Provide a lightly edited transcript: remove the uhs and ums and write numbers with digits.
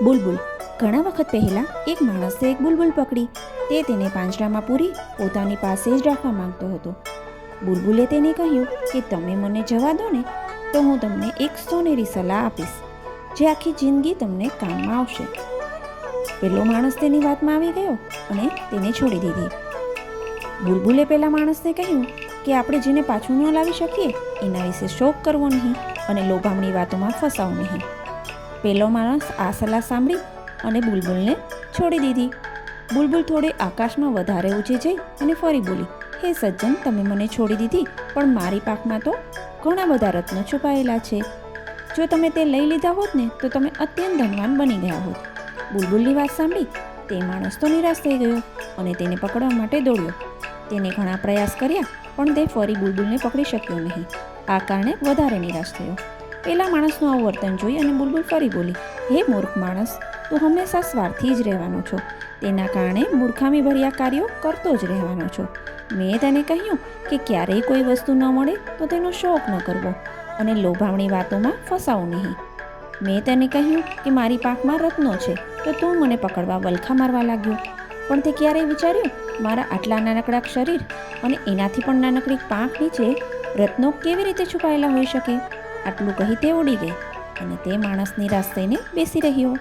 બુલબુલ. ઘણા વખત પહેલાં એક માણસે એક બુલબુલ પકડી. તે તેને પાંજરામાં પૂરી પોતાની પાસે જ રાખવા માંગતો હતો. બુલબુલે તેને કહ્યું કે તમે મને જવા દો ને તો હું તમને એક સોનેરી સલાહ આપીશ જે આખી જિંદગી તમને કામમાં આવશે. પેલો માણસ તેની વાતમાં આવી ગયો અને તેને છોડી દીધી. બુલબુલે પેલા માણસને કહ્યું કે આપણે જેને પાછું ન લાવી શકીએ એના વિશે શોક કરવો નહીં અને લોભામણી વાતોમાં ફસાવું નહીં. પેલો માણસ આ સલાહ સાંભળી અને બુલબુલને છોડી દીધી. બુલબુલ થોડે આકાશમાં વધારે ઊંચે જઈ અને ફરી બોલી, હે સજ્જન, તમે મને છોડી દીધી, પણ મારી પાખમાં તો ઘણા બધા રત્નો છુપાયેલા છે. જો તમે તે લઈ લીધા હોત ને તો તમે અત્યંત ધનવાન બની ગયા હોત. બુલબુલની વાત સાંભળી તે માણસ તો નિરાશ થઈ ગયો અને તેને પકડવા માટે દોડ્યો. તેને ઘણા પ્રયાસ કર્યા પણ તે ફરી બુલબુલને પકડી શક્યો નહીં. આ કારણે વધારે નિરાશ થયો. પેલા માણસનું આવું વર્તન જોઈ અને બુલબુલ ફરી બોલી, હે મૂર્ખ માણસ, તું હંમેશા સ્વાર્થી જ રહેવાનો છો. તેના કારણે મૂર્ખામી ભર્યા કાર્યો કરતો જ રહેવાનો છો. મેં તને કહ્યું કે ક્યારેય કોઈ વસ્તુ ન મળે તો તેનો શોખ ન કરવો અને લોભામણી વાતોમાં ફસાવું નહીં. મેં તને કહ્યું કે મારી પાંખમાં રત્નો છે તો તું મને પકડવા વલખા મારવા લાગ્યો. પણ તે ક્યારેય વિચાર્યું મારા આટલા નાનકડા શરીર અને એનાથી પણ નાનકડી પાંખ નીચે રત્નો કેવી રીતે છુપાયેલા હોઈ શકે? આટલું કહી તે ઉડી ગઈ અને તે માણસ નિરાશ થઈને બેસી રહ્યો.